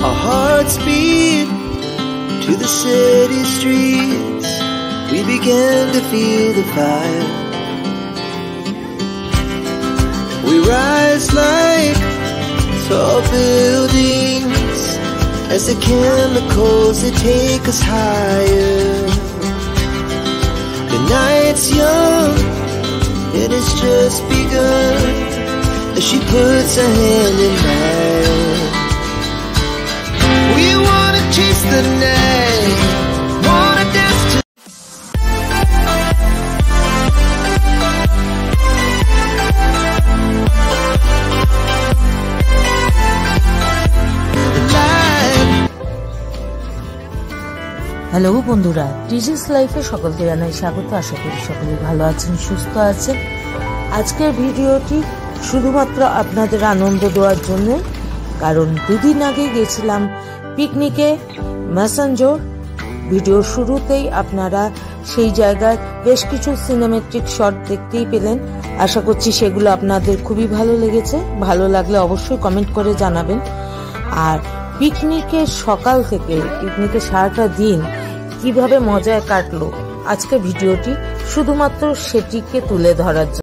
Our hearts beat to the city streets. We began to feel the fire. We rise like tall buildings as the chemicals that take us higher. The night's young, it has just begun, as she puts her hand in mine. We wanna chase the night, wanna dance to hello বন্ধুরা, টিজিস লাইফে সকলকে জানাই স্বাগত। আশা করি সকলে ভালো আছেন, সুস্থ আছেন। আজকের ভিডিওটি শুধুমাত্র আপনাদের আনন্দ দেওয়ার জন্য, কারণ দুদিন আগে গেছিলাম পিকনিকে ম্যাসাঞ্জোর। ভিডিও শুরুতেই আপনারা সেই জায়গায় বেশ কিছু সিনেমেটিক শট দেখতেই পেলেন। আশা করছি সেগুলো আপনাদের খুবই ভালো লেগেছে। ভালো লাগলে অবশ্যই কমেন্ট করে জানাবেন। আর পিকনিকের সকাল থেকে পিকনিকের সারাটা দিন কিভাবে মজায় কাটলো, আজকে ভিডিওটি শুধুমাত্র সেটিকে তুলে ধরার জন্য।